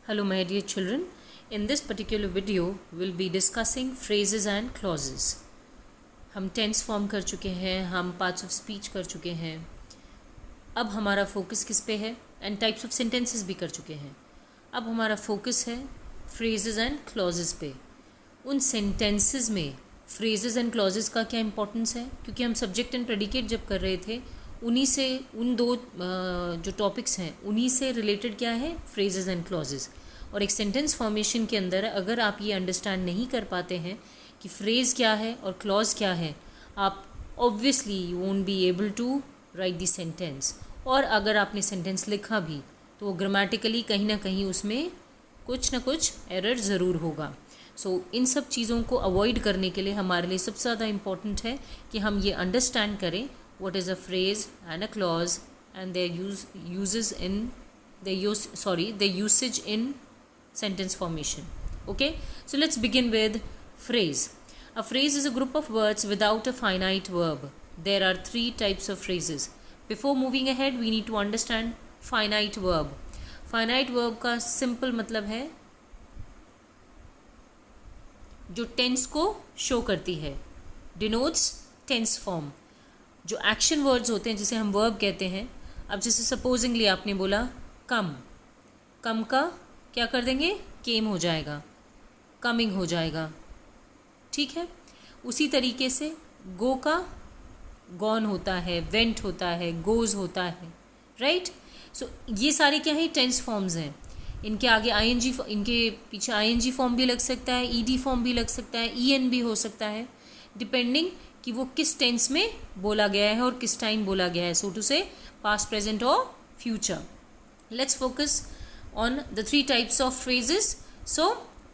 Hello my dear children, in this particular video we'll be discussing phrases and clauses. हम tense form कर चुके हैं, हम parts of speech कर चुके हैं. अब हमारा फोकस किस पे है? एंड टाइप्स ऑफ सेंटेंसेस भी कर चुके हैं. अब हमारा फोकस है फ्रेजेस एंड क्लॉजेस पे. उन सेंटेंसेस में फ्रेजेस एंड क्लॉजेस का क्या इंपॉर्टेंस है, क्योंकि हम सब्जेक्ट एंड प्रेडिकेट जब कर रहे थे उन्हीं से उन दो जो टॉपिक्स हैं उन्हीं से रिलेटेड क्या है, फ्रेजेस एंड क्लॉजेस. और एक सेंटेंस फॉर्मेशन के अंदर अगर आप ये अंडरस्टैंड नहीं कर पाते हैं कि फ्रेज़ क्या है और क्लॉज क्या है, आप obviously you won't be able to write the sentence. और अगर आपने सेंटेंस लिखा भी तो वो ग्रामेटिकली कहीं ना कहीं उसमें कुछ ना कुछ एरर ज़रूर होगा. सो इन सब चीज़ों को अवॉइड करने के लिए हमारे लिए सबसे ज़्यादा इम्पॉर्टेंट है कि हम ये अंडरस्टैंड करें what is a phrase and a clause and their usage in sentence formation. Okay, so let's begin with phrase. A phrase is a group of words without a finite verb. There are three types of phrases. Before moving ahead, we need to understand finite verb. Finite verb का simple मतलब है जो tense को show करती है, denotes tense form. जो action words होते हैं जिसे हम वर्ब कहते हैं. अब जैसे सपोजिंगली आपने बोला कम, कम का क्या कर देंगे, केम हो जाएगा, कमिंग हो जाएगा. ठीक है. उसी तरीके से गो का गॉन होता है, वेंट होता है, गोज होता है. राइट. सो ये सारे क्या है, टेंस फॉर्म्स हैं. इनके आगे आईएनजी, इनके पीछे आईएनजी फॉर्म भी लग सकता है, ईडी फॉर्म भी लग सकता है, ईएन भी हो सकता है, डिपेंडिंग कि वो किस टेंस में बोला गया है और किस टाइम बोला गया है. सो टू से पास्ट, प्रेजेंट और future. Let's focus on the three types of phrases. So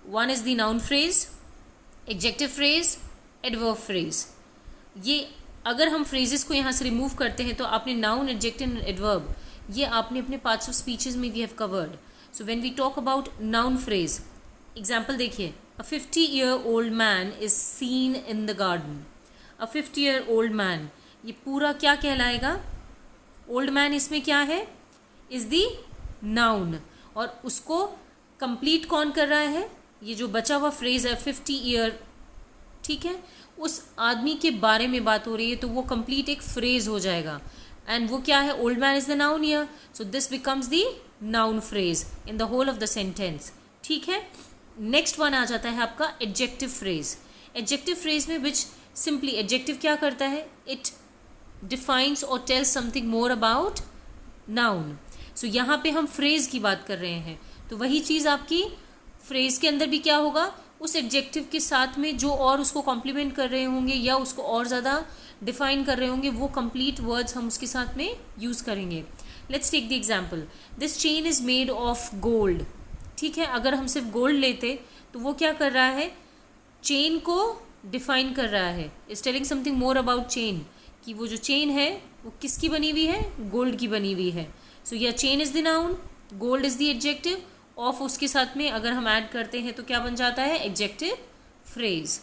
one is the noun phrase, adjective phrase, adverb phrase. ये अगर हम फ्रेजेस को यहाँ से रिमूव करते हैं तो आपने नाउन, एडजेक्टिव एंड एडवर्ब ये आपने अपने पार्ट्स ऑफ स्पीचेस में we have covered. So when we talk about noun phrase, example देखिए, a 50-year-old man is seen in the garden. A 50-year-old man, ये पूरा क्या कहलाएगा, ओल्ड मैन इसमें क्या है, इज दी नाउन. और उसको कंप्लीट कौन कर रहा है, ये जो बचा हुआ फ्रेज है 50 ईयर, ठीक है, उस आदमी के बारे में बात हो रही है तो वो कंप्लीट एक फ्रेज हो जाएगा. एंड वो क्या है, old man is the noun year. So this becomes the noun phrase in the whole of the sentence. ठीक है. नेक्स्ट वन आ जाता है आपका एडजेक्टिव फ्रेज. एडजेक्टिव फ्रेज में विच सिंपली एडजेक्टिव क्या करता है, इट डिफाइंस और tells something more about noun. So यहाँ पे हम फ्रेज की बात कर रहे हैं तो वही चीज़ आपकी फ्रेज के अंदर भी क्या होगा, उस एडजेक्टिव के साथ में जो और उसको कॉम्प्लीमेंट कर रहे होंगे या उसको और ज़्यादा डिफाइन कर रहे होंगे वो कंप्लीट वर्ड्स हम उसके साथ में यूज़ करेंगे. Let's take the example, this chain is made of gold. ठीक है. अगर हम सिर्फ गोल्ड लेते तो वो क्या कर रहा है, चेन को डिफाइन कर रहा है, is telling something more about chain, कि वो जो चेन है वो किसकी बनी हुई है, गोल्ड की बनी हुई है. सो यह chain is the noun, gold is the adjective, of उसके साथ में अगर हम ऐड करते हैं तो क्या बन जाता है, adjective phrase.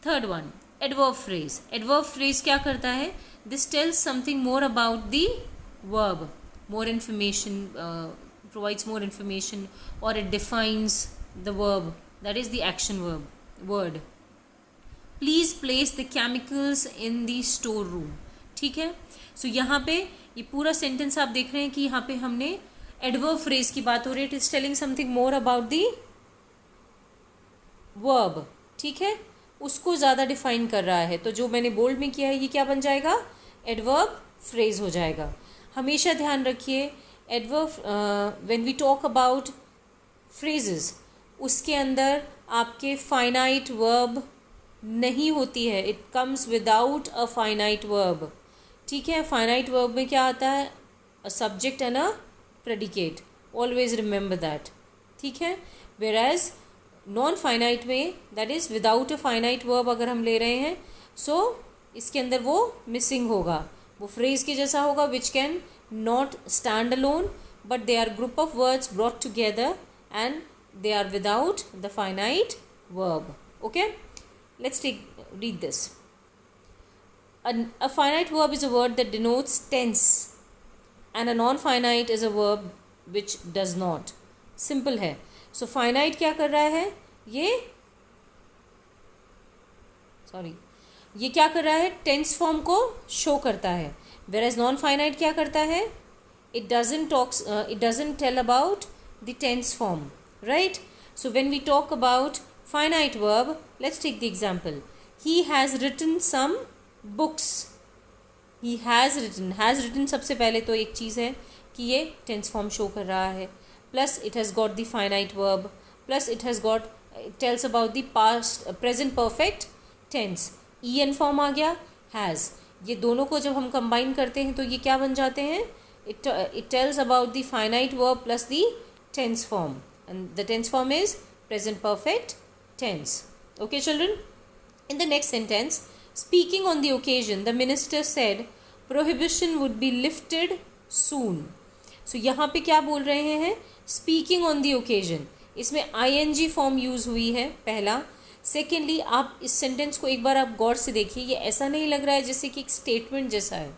Third one, adverb phrase. Adverb phrase क्या करता है, this tells something more about the verb, more information, provides more information, or it defines the verb, that is the action word. Please place the chemicals in the store room. ठीक है. सो यहाँ पे ये पूरा sentence आप देख रहे हैं कि यहाँ पे हमने एडवर्ब फ्रेज की बात हो रही है. It is telling something more about the verb. ठीक है. उसको ज़्यादा डिफाइन कर रहा है. तो जो मैंने बोल्ड में किया है ये क्या बन जाएगा, एडवर्ब फ्रेज हो जाएगा. हमेशा ध्यान रखिए adverb when we talk about phrases उसके अंदर आपके फाइनाइट वर्ब नहीं होती है. It comes without a finite verb. ठीक है. फाइनाइट वर्ब में क्या आता है, a subject and a predicate. Always remember that. ठीक है. वेयर एज नॉन फाइनाइट में that is without a finite verb अगर हम ले रहे हैं सो इसके अंदर वो मिसिंग होगा, वो फ्रेज के जैसा होगा which can not stand alone but they are group of words brought together and they are without the finite verb. Okay, let's read this. A finite verb is a word that denotes tense and a non-finite is a verb which does not. Simple है. So finite क्या कर रहा है, ये क्या कर रहा है, टेंस फॉर्म को शो करता है. वेयर एज नॉन फाइनाइट क्या करता है, it doesn't tell about the tense form, right? So when we talk about finite verb, let's take the example. He has written some books. He has written सबसे पहले तो एक चीज़ है कि ये tense form show कर रहा है, plus it has got the finite verb, plus it tells about the present perfect tense. en form आ गया, has. ये दोनों को जब हम combine करते हैं तो ये क्या बन जाते हैं, it tells about the finite verb plus the tense form, and the tense form is present perfect tense. Okay children, in the next sentence, speaking on the occasion, the minister said prohibition would be lifted soon. So यहाँ पे क्या बोल रहे हैं, speaking on the occasion, इसमें ing form use हुई है पहला. सेकेंडली आप इस सेंटेंस को एक बार आप गौर से देखिए, ये ऐसा नहीं लग रहा है जैसे कि एक स्टेटमेंट जैसा है.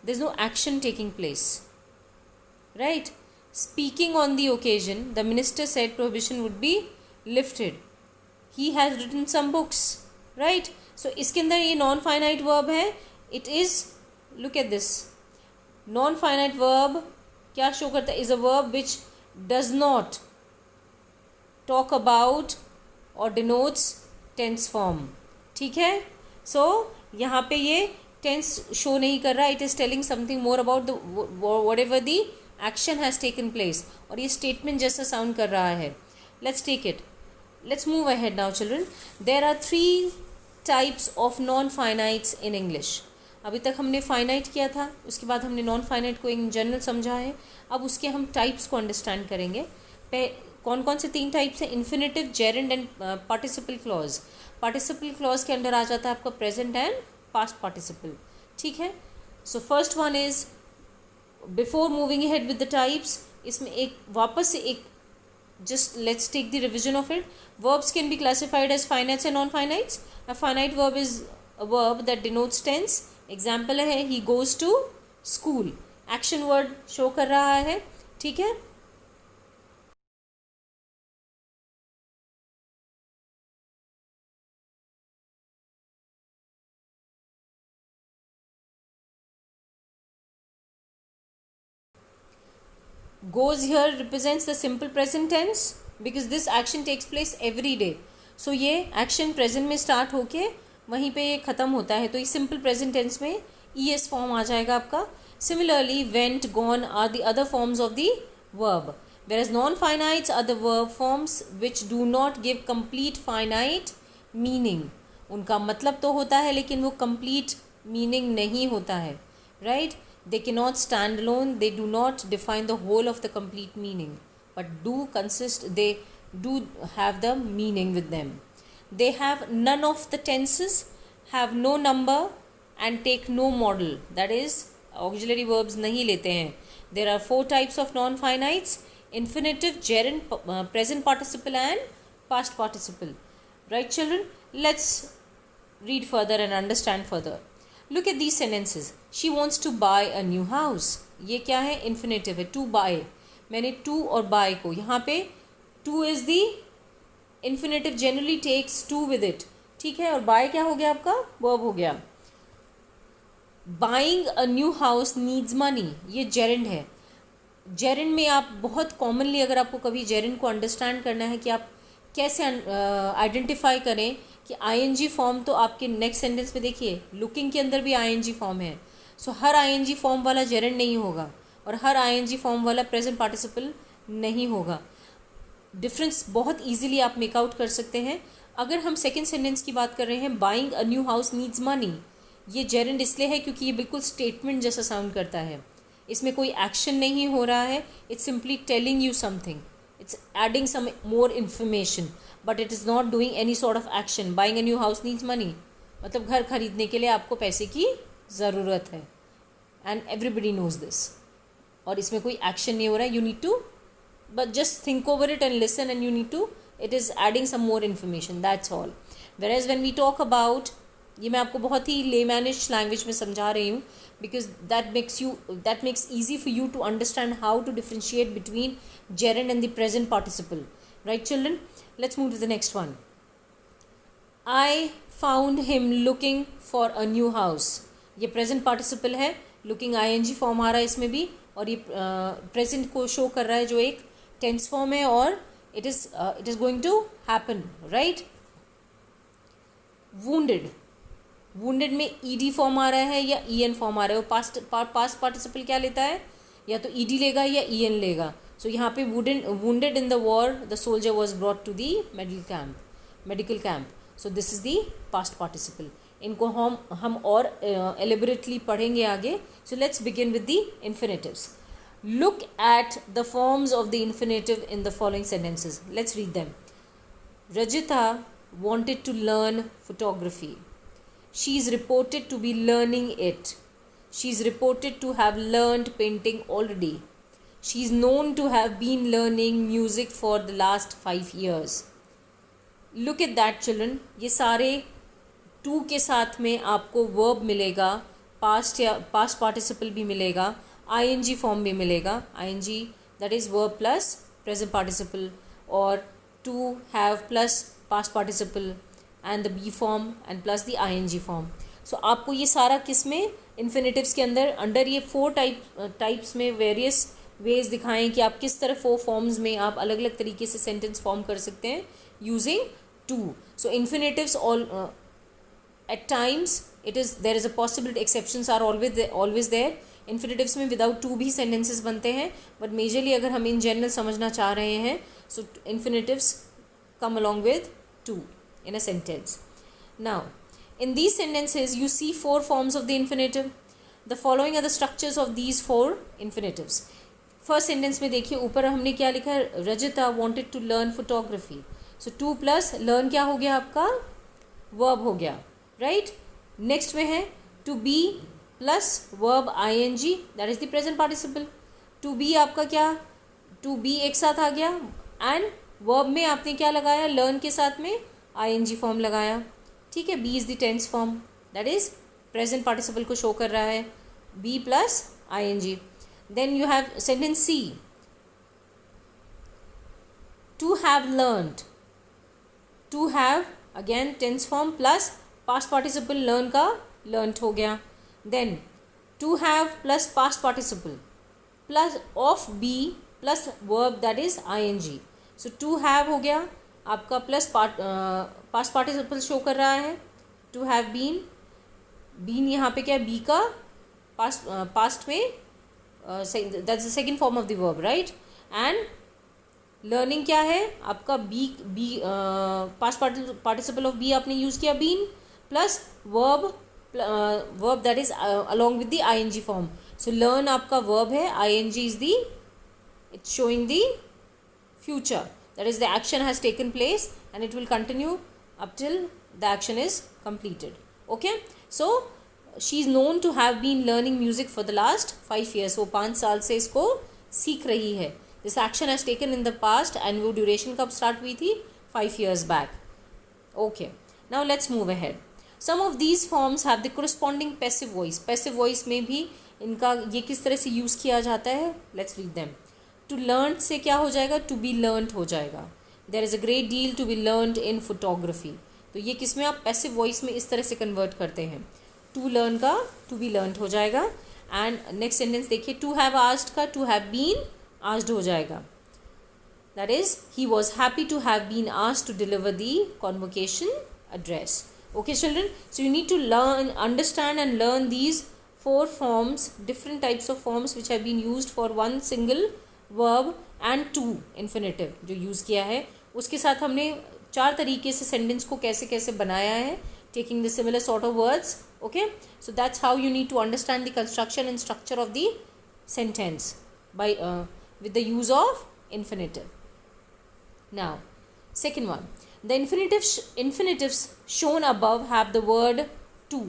There is no action taking place, right. Speaking on the occasion, the minister said prohibition would be lifted. He has written some books, right. So इसके अंदर ये नॉन फाइनाइट वर्ब है. It is, look at this, non finite verb क्या show करता है, is a verb which does not talk about और denotes tense form. ठीक है. सो यहाँ पे ये टेंस शो नहीं कर रहा. It is telling something more about the whatever the action has taken place, और ये स्टेटमेंट जैसा साउंड कर रहा है. Let's take it, let's move ahead now children. There are 3 types of non finites in English. अभी तक हमने finite किया था, उसके बाद हमने नॉन फाइनाइट को इन जनरल समझा है. अब उसके हम टाइप्स को अंडरस्टैंड करेंगे. कौन कौन से 3 टाइप्स हैं, infinitive, gerund and participle clause. Participle clause के अंडर आ जाता है आपका प्रेजेंट एंड पास्ट पार्टिसिपल. ठीक है. So first one is, before moving ahead with the types, इसमें एक वापस से एक just let's take the revision of it. Verbs can be classified as finites and non-finites. A finite verb is a verb that denotes tense. Example है he goes to school. Action word show कर रहा है. ठीक है. Goes here represents the simple present tense because this action takes place every day. So ये action present में start होके वहीं पे ये ख़त्म होता है, तो ये simple present tense में es form आ जाएगा आपका. Similarly, went, gone are the other forms of the verb, whereas non-finites are the verb forms which do not give complete finite meaning. उनका मतलब तो होता है लेकिन वो complete meaning नहीं होता है, right? They cannot stand alone. They do not define the whole of the complete meaning, but they do have the meaning with them. They have none of the tenses, have no number and take no model. That is, auxiliary verbs नहीं लेते हैं. There are 4 types of non-finites: infinitive, gerund, present participle and past participle. Right children? Let's read further and understand further. Look at these sentences. She wants to buy a new house. ये क्या है, infinitive है. To buy, मैंने to और buy को यहाँ पे, to is the infinitive, generally takes to with it. ठीक है. और buy क्या हो गया आपका, verb हो गया. Buying a new house needs money, ये gerund है. gerund में आप बहुत commonly, अगर आपको कभी gerund को understand करना है कि आप कैसे आइडेंटिफाई करें कि आईएनजी फॉर्म, तो आपके नेक्स्ट सेंटेंस में देखिए, लुकिंग के अंदर भी आईएनजी फॉर्म है. सो हर आईएनजी फॉर्म वाला जेरेंड नहीं होगा और हर आईएनजी फॉर्म वाला प्रेजेंट पार्टिसिपल नहीं होगा. डिफरेंस बहुत इजीली आप मेकआउट कर सकते हैं. अगर हम सेकेंड सेंटेंस की बात कर रहे हैं, buying a new house needs money, ये जेरेंड इसलिए है क्योंकि ये बिल्कुल स्टेटमेंट जैसा साउंड करता है. इसमें कोई एक्शन नहीं हो रहा है. It's simply telling you something. It's adding some more information, but it is not doing any sort of action. Buying a new house needs money. मतलब घर खरीदने के लिए आपको पैसे की ज़रूरत है, and everybody knows this. और इसमें कोई action नहीं हो रहा है. You need to, but just think over it and listen, and you need to. It is adding some more information. That's all. Whereas when we talk about ये मैं आपको बहुत ही लेमैनिश लैंग्वेज में समझा रही हूँ, because that makes easy for you to understand how to differentiate between gerund and the present participle. Right children, let's move to the next one. I found him looking for a new house. ये present participle है, looking ING form आ रहा है इसमें भी, और ये present को शो कर रहा है जो एक टेंस फॉर्म है, और it is going to happen. Right. Wounded, wounded में ईडी फॉर्म आ रहा है या ईएन फॉर्म आ रहा है. वो पास्ट पार्टिसिपल क्या लेता है, या तो ईडी लेगा या ईएन लेगा. सो यहाँ पे wounded in the war the soldier was brought to the medical camp. So this is the past participle. इनको हम और एलिबरेटली पढ़ेंगे आगे. So let's begin with the infinitives. Look at the forms of the infinitive in the following sentences. Let's read them. Rajita wanted to learn photography. She is reported to be learning it. She is reported to have learned painting already. She is known to have been learning music for the last 5 years. Look at that children. ये सारे to के साथ में आपको verb मिलेगा, past या past participle भी मिलेगा, ing form भी मिलेगा. ing that is verb plus present participle, और to have plus past participle and the be form and plus the ing form. So आपको ये सारा किस में, इन्फिनेटिव्स के अंडर ये 4 टाइप्स में वेरियस वेज दिखाएं कि आप किस तरह 4 फॉर्म्स में आप अलग अलग तरीके से सेंटेंस फॉर्म कर सकते हैं using to. So infinitives all at times it is there is a possibility, exceptions are always there. Infinitives में विदाउट टू भी सेंटेंसेस बनते हैं, बट मेजरली अगर हम इन जनरल समझना चाह रहे हैं, सो infinitives come along with to in a sentence. Now, in these sentences, you see 4 forms of the infinitive. The following are the structures of these 4 infinitives. First sentence में देखिए ऊपर हमने क्या लिखा है, Rajitha wanted to learn photography. So 2 plus learn क्या हो गया आपका, verb हो गया. Right? Next में है to be plus verb ing, that is the present participle. To be आपका क्या, to be एक साथ आ गया, and वर्ब में आपने क्या लगाया, लर्न के साथ में आईएनजी फॉर्म लगाया. ठीक है. Be is the tense form, that is present participle को शो कर रहा है, be plus ING. Then you have sentence C, to have learned. To have again tense form plus past participle, learn का learned हो गया. Then to have plus past participle plus of be plus verb that is ING. So to have हो गया आपका plus past participle show कर रहा है, to have been यहाँ पे क्या, बी का पास्ट में that's the second form of the verb. Right. And learning क्या है आपका, be past participle of be आपने यूज़ किया, been plus verb that is along with the ING form. So learn आपका वर्ब है, ING is the, it's showing the future, that is the action has taken place and it will continue up till the action is completed. Okay, so she is known to have been learning music for the last 5 years. वो 5 साल से इसको सीख रही है. This action has taken in the past and वो duration कब start हुई थी, 5 years back. Okay, now let's move ahead. Some of these forms have the corresponding passive voice. Passive voice में भी इनका ये किस तरह से यूज़ किया जाता है, let's read them. To learn से क्या हो जाएगा, टू बी लर्नड हो जाएगा. There is a great deal to be learned in photography. तो ये किस में आप पैसिव वॉइस में इस तरह से कन्वर्ट करते हैं, टू लर्न का टू बी लर्नड हो जाएगा. एंड नेक्स्ट सेंटेंस देखिए, टू हैव आस्क्ड का टू हैव बीन आस्क्ड हो जाएगा. That is he was happy to have been asked to deliver the convocation address. Okay children, so you need to learn, understand and learn these 4 forms, different types of forms which have been used for one single verb and to infinitive जो use किया है. उसके साथ हमने 4 तरीके से sentence को कैसे कैसे बनाया है, taking the similar sort of words. Okay, so that's how you need to understand the construction and structure of the sentence by with the use of infinitive. Now second one, the infinitives shown above have the word to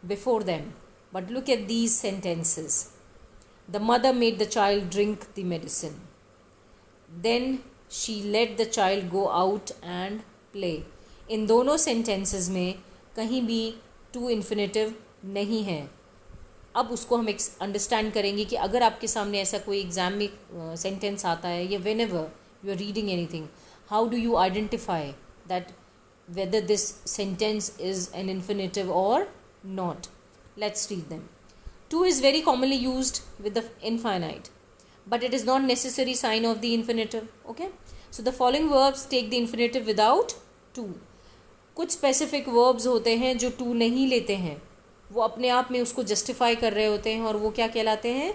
before them, but look at these sentences. The mother made the child drink the medicine. Then she let the child go out and play. इन दोनों sentences में कहीं भी to infinitive नहीं है। अब उसको हम understand करेंगे कि अगर आपके सामने ऐसा कोई एग्जाम में सेंटेंस आता है या whenever you are reading anything, how do you identify that whether this sentence is an infinitive or not. Let's read them. To is very commonly used with the infinite, but it is not necessary sign of the infinitive. Okay, so the following verbs take the infinitive without to. कुछ specific verbs होते हैं जो to नहीं लेते हैं, वो अपने आप में उसको justify कर रहे होते हैं और वो क्या कहलाते हैं,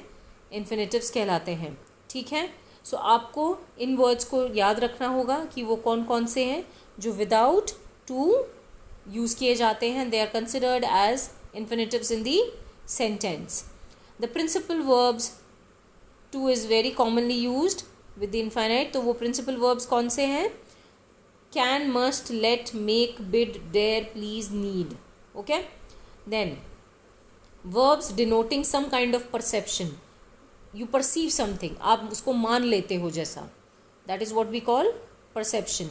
infinitives कहलाते हैं। ठीक है, सो आपको इन वर्ड्स को याद रखना होगा कि वो कौन कौन से हैं जो विदाउट टू यूज़ किए जाते हैं। They are considered as infinitives in the sentence. The principal verbs, to is very commonly used with the infinite, तो वो प्रिंसिपल वर्ब्स कौन से हैं, can, must, let, make, bid, dare, please, need. Okay, then verbs denoting some kind of perception, you perceive something, आप उसको मान लेते हो जैसा, that is what we call perception.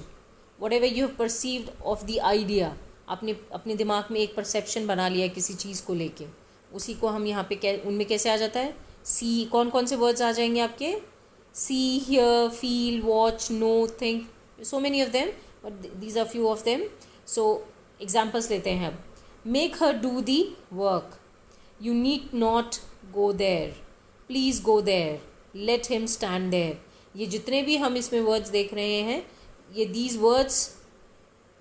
Whatever you have perceived of the idea, आपने अपने दिमाग में एक परसेप्शन बना लिया किसी चीज़ को लेके, उसी को हम यहाँ पे उनमें कैसे आ जाता है, सी। कौन कौन से वर्ड्स आ जाएंगे आपके, see, here, feel, watch, no, think, so many of them, but these are few of them. So examples लेते हैं अब। Make her do the work, you need not go there, please go there, let him stand there. ये जितने भी हम इसमें words देख रहे हैं, ये दीज वर्ड्स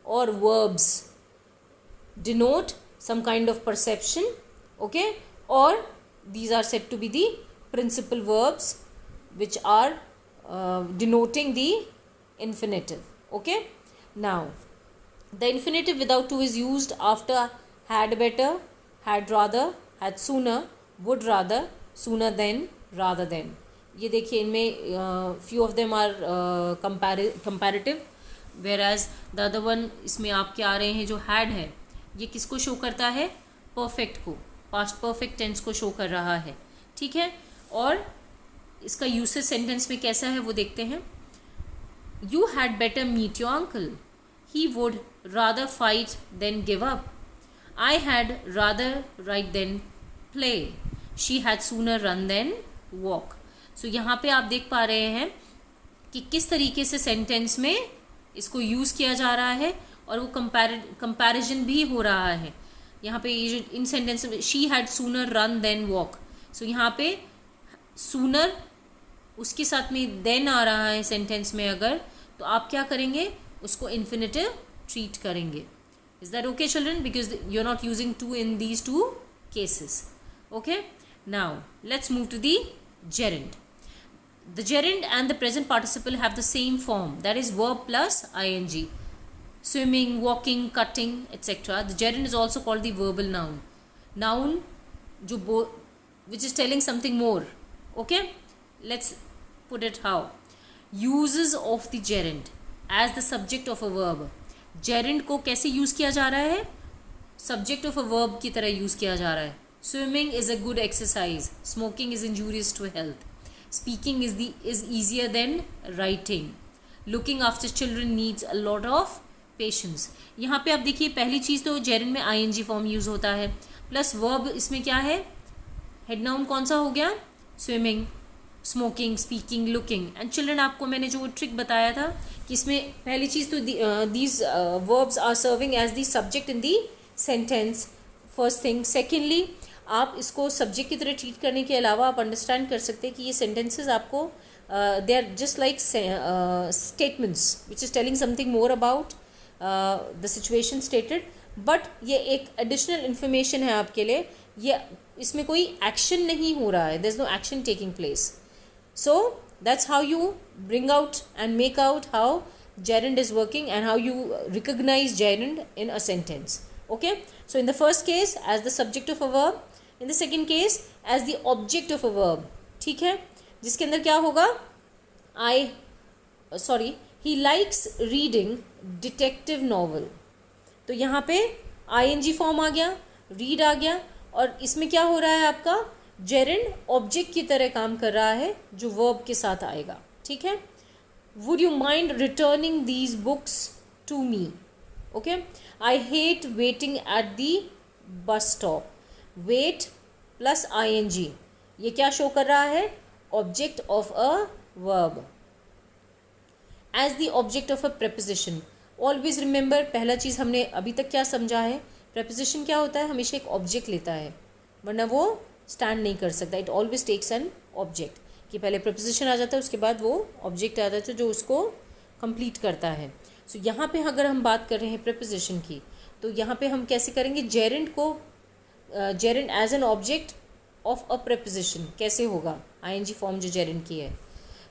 और verbs denote some kind of perception, okay, और these are said to be the principal verbs which are denoting the infinitive. Okay, now the infinitive without to is used after had better, had rather, had sooner, would rather, sooner than, rather than. ये देखिए इनमें few of them are comparative, whereas the other one इसमें आपके आ रहे हैं जो had है, ये किसको शो करता है, perfect को, पास्ट परफेक्ट टेंस को शो कर रहा है। ठीक है, और इसका यूसेज सेंटेंस में कैसा है वो देखते हैं। You had better meet your uncle, he would rather fight than give up, I had rather write than play, she had sooner run than walk. So यहाँ पे आप देख पा रहे हैं कि किस तरीके से सेंटेंस में इसको यूज़ किया जा रहा है और वो कंपैरिजन भी हो रहा है। यहाँ पे ये जो इन सेंटेंस में she had sooner run than walk, so यहाँ पे सूनर उसके साथ में देन आ रहा है सेंटेंस में अगर, तो आप क्या करेंगे, उसको इन्फिनेटिव ट्रीट करेंगे। Is that okay children, because you are not using to in these two cases. Okay, now let's move to the gerund. The gerund and the present participle have the same form, that is verb plus ing. Swimming, walking, cutting, etc. The gerund is also called the verbal noun. Noun जो which is telling something more. Okay, let's put it how. Uses of the gerund as the subject of a verb. gerund को कैसे use किया जा रहा है, subject of a verb की तरह use किया जा रहा है। Swimming is a good exercise. Smoking is injurious to health. Speaking is easier than writing. Looking after children needs a lot of patience. यहाँ पे आप देखिए पहली चीज़ तो जेरंड में आईएनजी फॉर्म यूज़ होता है, प्लस वर्ब इसमें क्या है, हेड नाउन कौन सा हो गया, swimming, smoking, speaking, looking and children. आपको मैंने जो ट्रिक बताया था कि इसमें पहली चीज़ तो these verbs are serving as the subject in the sentence, first thing. Secondly, आप इसको सब्जेक्ट की तरह ट्रीट करने के अलावा आप अंडरस्टैंड कर सकते हैं कि ये सेंटेंसेज आपको they are just like statements which is telling something more about the situation stated, but ये एक एडिशनल इन्फॉर्मेशन है आपके लिए। ये इसमें कोई एक्शन नहीं हो रहा है, there is no action taking place. So that's how you bring out and make out how gerund is working and how you recognize gerund in a sentence. Okay, so in the first case as the subject of a verb, in the second case as the object of a verb. ठीक है, जिसके अंदर क्या होगा, he likes reading detective novel. तो यहाँ पे ing form आ गया, read आ गया, और इसमें क्या हो रहा है, आपका gerund ऑब्जेक्ट की तरह काम कर रहा है जो verb के साथ आएगा। ठीक है, would you mind returning these books to me? Okay, I hate waiting at the bus stop. Wait plus ing, ये क्या शो कर रहा है? Object of a verb as the object of a preposition. Always remember, पहला चीज़ हमने अभी तक क्या समझा है? प्रेपोजिशन क्या होता है? हमेशा एक ऑब्जेक्ट लेता है, वरना वो स्टैंड नहीं कर सकता. It always takes an object, कि पहले प्रेपोजिशन आ जाता है, उसके बाद वो ऑब्जेक्ट आ जाता है जो उसको कंप्लीट करता है. सो यहाँ पे अगर हम बात कर रहे हैं प्रेपोजिशन की, तो यहाँ पे हम कैसे करेंगे? जेरेंड को, gerund as an object of a preposition कैसे होगा? ing फॉर्म जो जेरेंड की है.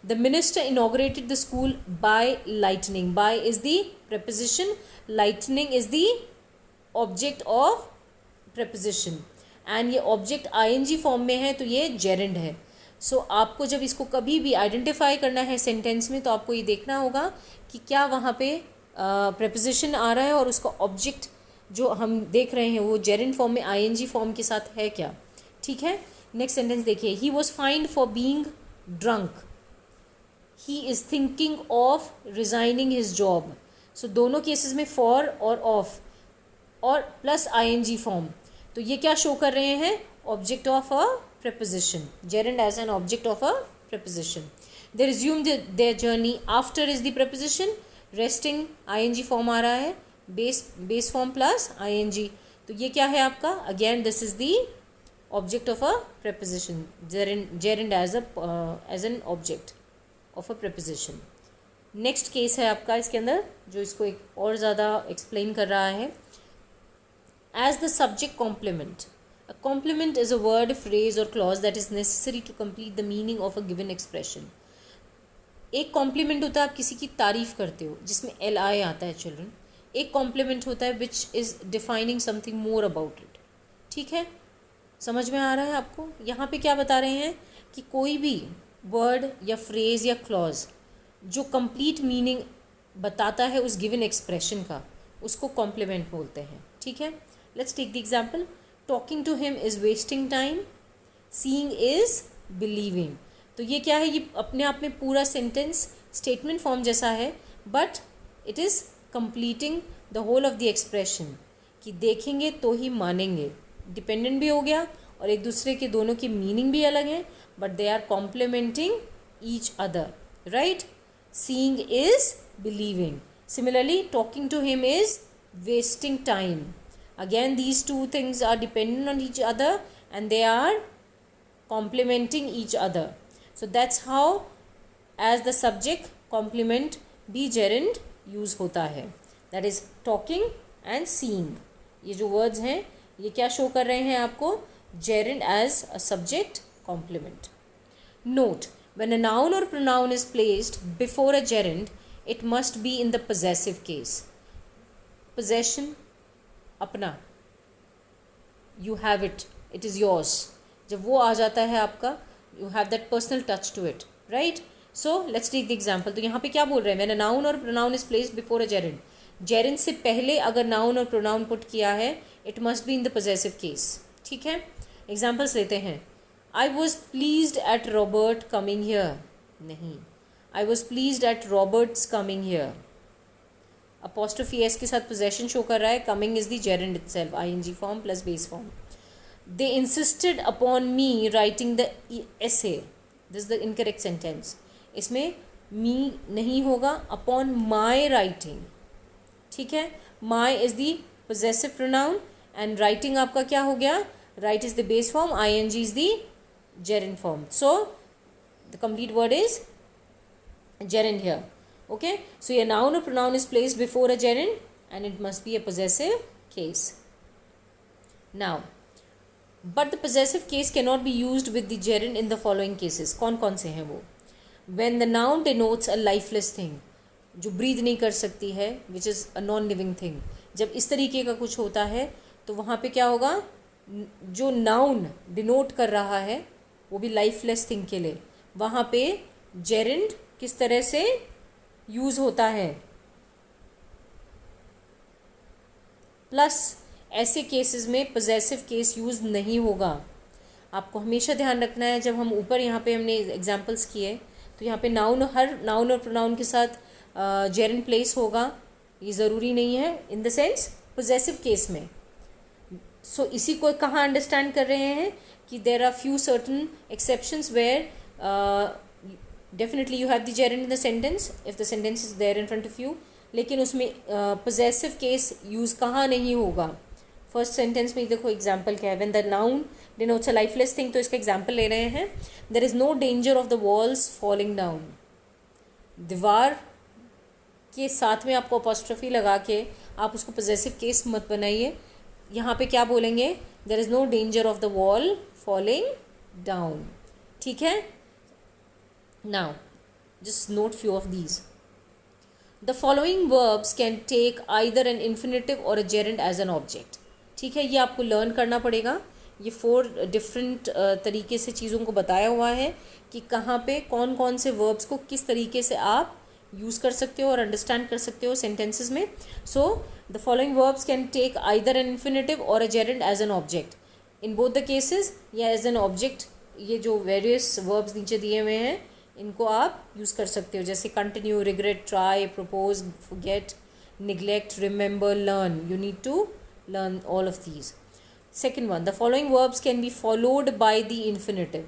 The minister inaugurated the school by lightning. By is the preposition, lightning is the object of preposition, and ये ऑब्जेक्ट ing फॉर्म में है, तो ये जेरेंड है. सो आपको जब इसको कभी भी आइडेंटिफाई करना है सेंटेंस में, तो आपको ये देखना होगा कि क्या वहाँ पे प्रेपोजिशन आ रहा है और उसका ऑब्जेक्ट जो हम देख रहे हैं वो जेरेंड फॉर्म में ing फॉर्म के साथ है क्या. ठीक है. नेक्स्ट सेंटेंस देखिए. He was fined for being drunk. He is thinking of resigning his job. So दोनों केसेस में फॉर और ऑफ और प्लस ing फॉर्म, तो ये क्या शो कर रहे हैं? Object of a preposition, gerund as an object of a preposition. They resumed their journey. After is the preposition, resting ing form आ रहा है, base form plus ing. तो ये क्या है आपका? Again this is the object of a preposition, gerund as an object of a preposition. Next case है आपका इसके अंदर जो इसको एक और ज़्यादा एक्सप्लेन कर रहा है. As the subject complement. A complement is a word, phrase or clause that is necessary to complete the meaning of a given expression. एक कॉम्प्लीमेंट होता है, आप किसी की तारीफ करते हो जिसमें li आता है चिल्ड्रन. एक कॉम्प्लीमेंट होता है which is defining something more about it. ठीक है, समझ में आ रहा है आपको? यहाँ पे क्या बता रहे हैं कि कोई भी वर्ड या फ्रेज या क्लॉज जो कंप्लीट मीनिंग बताता है उस गिवन एक्सप्रेशन का, उसको कॉम्प्लीमेंट बोलते हैं. ठीक है. Let's take the example. Talking to him is wasting time, seeing is believing. तो ये क्या है? ये अपने आप में पूरा सेंटेंस स्टेटमेंट फॉर्म जैसा है, but it is completing the whole of the expression, कि देखेंगे तो ही मानेंगे. डिपेंडेंट भी हो गया और एक दूसरे के दोनों की मीनिंग भी अलग है, but they are complementing each other. Right. Seeing is believing. Similarly talking to him is wasting time. Again, these two things are dependent on each other and they are complementing each other. So that's how as the subject complement be gerund use होता है. That is talking and seeing. ये जो words हैं ये क्या show कर रहे हैं आपको? Gerund as a subject complement. Note: when a noun or pronoun is placed before a gerund, it must be in the possessive case. Possession, अपना, you have it, it is yours. जब वो आ जाता है आपका, you have that personal touch to it. Right. So let's take the example. तो यहाँ पे क्या बोल रहे हैं? व्हेन अ नाउन और pronoun is placed before a gerund. Gerund से पहले अगर नाउन और प्रोनाउन पुट किया है, it must be in the possessive case. ठीक है. एग्जाम्पल्स लेते हैं. I was pleased at Robert coming here. नहीं, I was pleased at Robert's coming here. Apostrophe S के साथ पोजेशन शो कर रहा है. Coming is the gerund itself, ing form plus base form. They insisted upon me writing the essay. This the incorrect sentence. इसमें me नहीं होगा, upon my writing. ठीक है. My is the possessive pronoun and writing आपका क्या हो गया? Write is the base form, ing is the gerund form. So the complete word is gerund here. Okay, so a noun or pronoun is placed before a gerund and it must be a possessive case. Now, but the possessive case cannot be used with the gerund in the following cases. कौन से हैं वो? When the noun denotes a lifeless thing, जो breathe नहीं कर सकती है, which is a non-living thing. जब इस तरीके का कुछ होता है तो वहाँ पे क्या होगा? जो noun denote कर रहा है वो भी lifeless thing के लिए, वहाँ पे gerund किस तरह से यूज़ होता है? प्लस ऐसे केसेस में पॉजेसिव केस यूज़ नहीं होगा. आपको हमेशा ध्यान रखना है. जब हम ऊपर यहाँ पे हमने एग्जांपल्स किए तो यहाँ पे नाउन, हर नाउन और प्रोनाउन के साथ जेरेंड प्लेस होगा, ये ज़रूरी नहीं है. In the sense possessive case में सो इसी को कहाँ अंडरस्टैंड कर रहे हैं कि there are few certain exceptions where definitely you have the gerund in the sentence if the sentence is there in front of you, लेकिन उसमें पोजेसिव केस यूज़ कहाँ नहीं होगा. फर्स्ट सेंटेंस में देखो एग्जाम्पल क्या है. When the noun denotes a lifeless thing, तो इसका एग्जाम्पल ले रहे हैं. There is no danger of the walls falling down. दीवार के साथ में आपको अपॉस्ट्रोफी लगा के आप उसको पोजेसिव केस मत बनाइए. यहाँ पे क्या बोलेंगे? There is no danger of the wall falling down. ठीक है. Now just note few of these. The following verbs can take either an infinitive और a gerund as an object. ठीक है, ये आपको लर्न करना पड़ेगा. ये 4 डिफरेंट तरीके से चीज़ों को बताया हुआ है कि कहाँ पे कौन कौन से वर्ब्स को किस तरीके से आप यूज़ कर सकते हो और अंडरस्टैंड कर सकते हो सेंटेंसेस में. So the following verbs can take either an infinitive और a gerund as an object. In both the cases या एज एन ऑब्जेक्ट. ये जो वेरियस वर्ब्स नीचे दिए हुए हैं इनको आप यूज़ कर सकते हो, जैसे continue, regret, try, propose, forget, neglect, remember, learn. You need to learn all of these. Second one, the following verbs can be followed by the infinitive,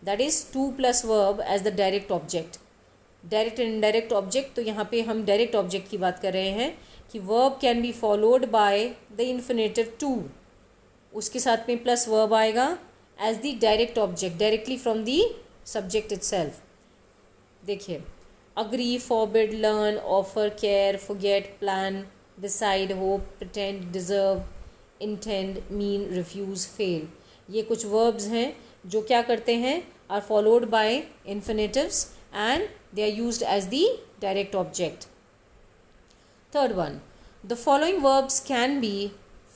that is to plus verb as the direct object. Direct and indirect object, तो यहाँ पे हम direct object की बात कर रहे हैं कि verb can be followed by the infinitive to, उसके साथ में plus verb आएगा as the direct object directly from the subject itself. देखिए, agree, forbid, learn, offer, care, forget, plan, decide, hope, pretend, deserve, intend, mean, refuse, fail. ये कुछ verbs हैं जो क्या करते हैं, are followed by infinitives and they are used as the direct object. Third one, the following verbs can be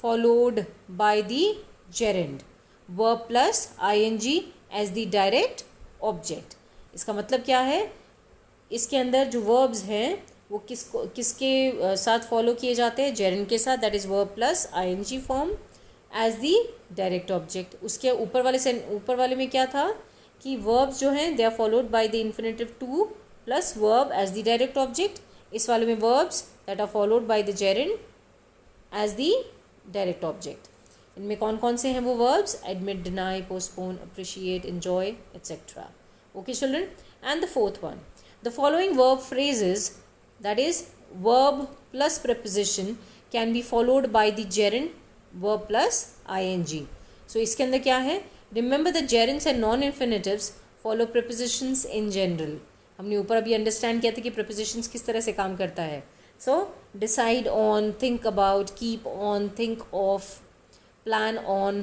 followed by the gerund, verb plus ing as the direct object. इसका मतलब क्या है? इसके अंदर जो verbs हैं वो किसके साथ फॉलो किए जाते हैं? जेरेंड के साथ. That is verb plus ING form as the direct object. उसके ऊपर वाले में क्या था कि वर्ब्स जो हैं they are followed by the infinitive to plus verb as the direct object. इस वाले में verbs that are followed by the gerund as the direct object. इनमें कौन कौन से हैं वो verbs? Admit, deny, postpone, appreciate, enjoy, etcetera. Okay children. And the fourth one, the following verb phrases, that is verb plus preposition can be followed by the gerund, verb plus ing. So इसके अंदर क्या है? Remember the gerunds and non-infinitives follow prepositions in general. हमने ऊपर अभी understand किया था कि prepositions किस तरह से काम करता है. So decide on, think about, keep on, think of, plan on,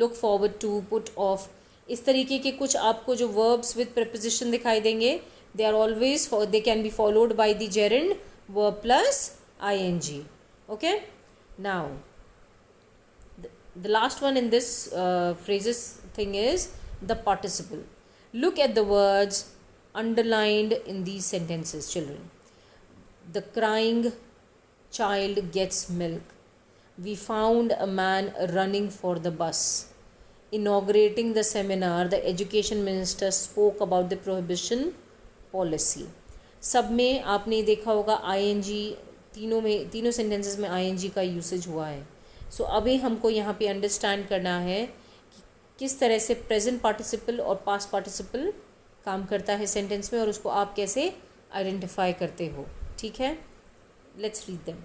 look forward to, put off. इस तरीके के कुछ आपको जो verbs with preposition दिखाई देंगे, they are always they can be followed by the gerund, verb plus ing. Okay. Now the last one in this phrases thing is the participle. Look at the words underlined in these sentences, children. The crying child gets milk. We found a man running for the bus. Inaugurating the seminar, the education minister spoke about the prohibition policy. सब में आपने देखा होगा ING, तीनों sentences में ING का usage हुआ है. सो अभी हमको यहाँ पे अंडरस्टैंड करना है कि किस तरह से प्रेजेंट पार्टिसिपल और पास्ट पार्टिसिपल काम करता है सेंटेंस में और उसको आप कैसे आइडेंटिफाई करते हो. ठीक है, let's read them.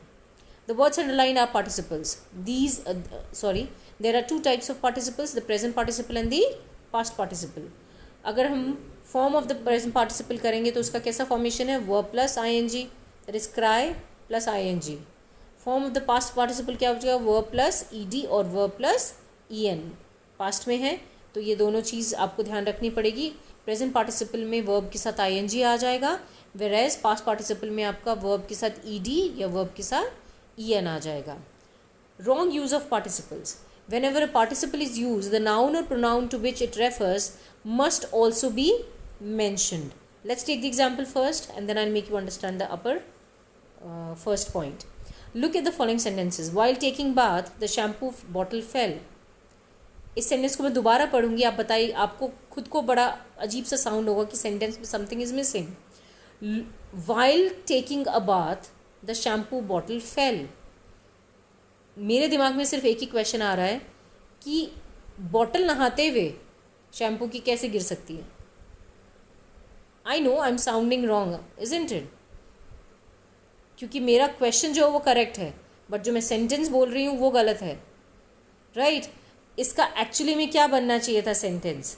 The words underline are participles. There are 2 types of participles, the present participle and the past participle. अगर हम form of the present participle करेंगे तो उसका कैसा फॉर्मेशन है? Verb plus ING, that is cry plus ING. Form of the past participle क्या हो जाएगा? वर्ब प्लस ईडी और वर्ब प्लस ईएन. पास्ट में है तो ये दोनों चीज़ आपको ध्यान रखनी पड़ेगी. प्रेजेंट पार्टिसिपल में वर्ब के साथ आईएनजी आ जाएगा, वेयरएज पास्ट पार्टिसिपल में आपका वर्ब के साथ ईडी या वर्ब के साथ ईएन आ जाएगा. Wrong use of participles. Whenever a participle is used, the noun or pronoun to which it refers must also be mentioned. Let's take the example first and then I'll make you understand the upper first point. Look at the following sentences. While taking bath, the shampoo bottle fell. इस sentence को मैं दोबारा पढ़ूंगी. आप बताइए, आपको खुद को बड़ा अजीब सा साउंड होगा कि सेंटेंस में something is missing. While taking a bath, the shampoo bottle fell. मेरे दिमाग में सिर्फ एक ही क्वेश्चन आ रहा है कि बॉटल नहाते हुए शैम्पू की कैसे गिर सकती है. I know I am sounding wrong, isn't it? क्योंकि मेरा क्वेश्चन जो है वो करेक्ट है, बट जो मैं सेंटेंस बोल रही हूँ वो गलत है, राइट? इसका एक्चुअली में क्या बनना चाहिए था सेंटेंस?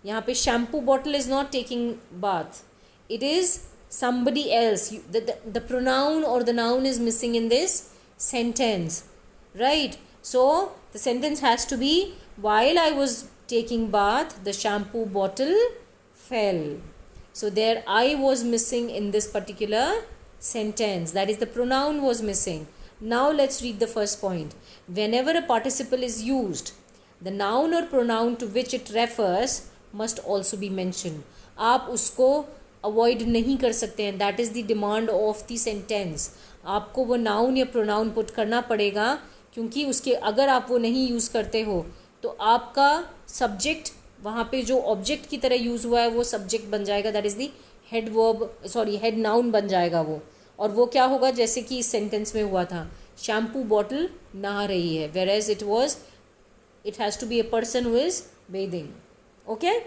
यहाँ पे shampoo bottle is not taking bath, it is somebody else. The pronoun or the noun is missing in this sentence, right? So the sentence has to be, while I was taking bath the shampoo bottle fell. So there I was missing in this particular sentence, that is the pronoun was missing. Now let's read the first point. Whenever a participle is used, the noun or pronoun to which it refers must also be mentioned. आप उसको avoid नहीं कर सकते हैं, that is the demand of the sentence. आपको वो noun या pronoun put करना पड़ेगा, क्योंकि उसके अगर आप वो नहीं यूज़ करते हो तो आपका सब्जेक्ट वहाँ पे जो ऑब्जेक्ट की तरह यूज़ हुआ है वो सब्जेक्ट बन जाएगा, that is the head verb, sorry head noun बन जाएगा वो. और वो क्या होगा, जैसे कि इस सेंटेंस में हुआ था, शैम्पू बॉटल नहा रही है, whereas it has to be a person who is bathing. Okay,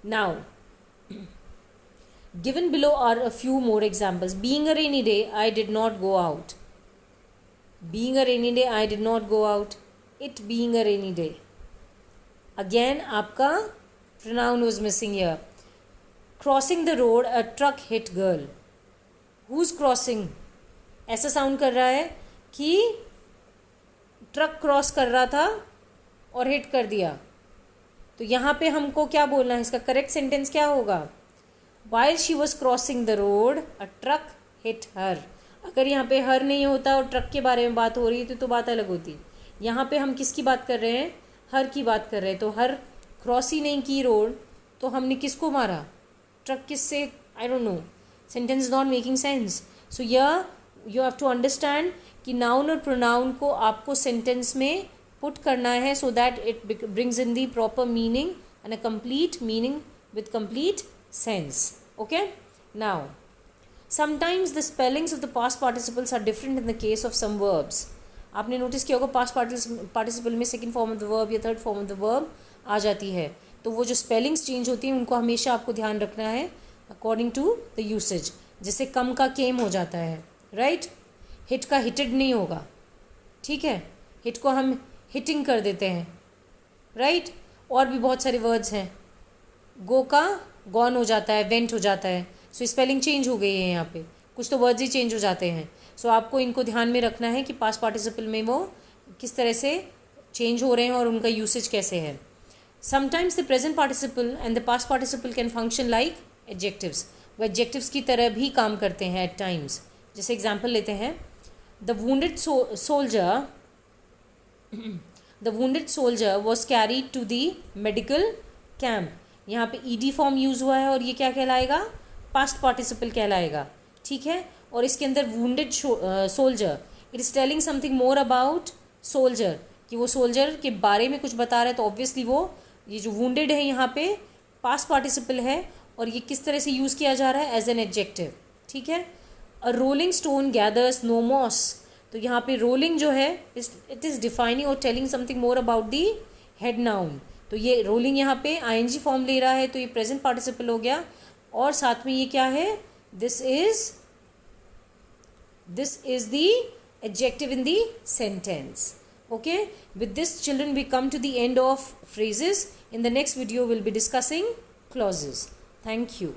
now given below are a few more examples. Being a rainy day, I did not go out. Being a rainy day, I did not go out. It being a rainy day. Again, आपका pronoun was missing here. Crossing the road, a truck hit girl. Who's crossing? ऐसा sound कर रहा है कि truck cross कर रहा था और हिट कर दिया. तो यहाँ पे हमको क्या बोलना है, इसका करेक्ट सेंटेंस क्या होगा? While she was crossing the road, a truck hit her. अगर यहाँ पे हर नहीं होता और ट्रक के बारे में बात हो रही थी तो बात अलग होती. यहाँ पे हम किसकी बात कर रहे हैं? हर की बात कर रहे हैं. तो हर क्रॉस ही नहीं की रोड, तो हमने किसको मारा? ट्रक किससे? I don't know, sentence not making sense. So you have to understand कि नाउन और प्रोनाउन को आपको सेंटेंस में पुट करना है, so that it brings in the proper meaning and a complete meaning with complete sense. Okay, now sometimes the spellings of the past participles are different in the case of some verbs. आपने notice किया होगा past participle में second form of the verb या third form of the verb आ जाती है, तो वो जो spellings change होती हैं उनको हमेशा आपको ध्यान रखना है according to the usage. जैसे कम का came हो जाता है, right? hit का hitted नहीं होगा, ठीक है? hit को हम hitting कर देते हैं, right? और भी बहुत सारे words हैं. go का गॉन हो जाता है, वेंट हो जाता है. सो स्पेलिंग चेंज हो गई है यहाँ पे, कुछ तो वर्ड्स ही चेंज हो जाते हैं. सो आपको इनको ध्यान में रखना है कि पास्ट पार्टिसिपल में वो किस तरह से चेंज हो रहे हैं और उनका यूसेज कैसे है. Sometimes the present participle and the past participle can function like adjectives. वो एडजेक्टिव्स की तरह भी काम करते हैं एट टाइम्स. जैसे एग्जाम्पल लेते हैं, the wounded soldier was carried to the medical camp. यहाँ पे ईडी फॉर्म यूज़ हुआ है और ये क्या कहलाएगा? पास्ट पार्टिसिपल कहलाएगा, ठीक है? और इसके अंदर wounded soldier, it is telling something more about soldier, कि वो सोल्जर के बारे में कुछ बता रहा है. तो ऑब्वियसली वो ये जो वुंडेड है यहाँ पे पास्ट पार्टिसिपल है और ये किस तरह से यूज़ किया जा रहा है? एज एन एडजेक्टिव, ठीक है? A rolling stone gathers no moss. तो यहाँ पे रोलिंग जो है इट इज़ डिफाइनिंग और telling something more about the head noun. तो ये रोलिंग यहाँ पे आईएनजी फॉर्म ले रहा है, तो ये प्रेजेंट पार्टिसिपल हो गया. और साथ में ये क्या है? This is the adjective in the sentence. Okay, with this children we come to the end of phrases. In the next video we'll be discussing clauses. Thank you.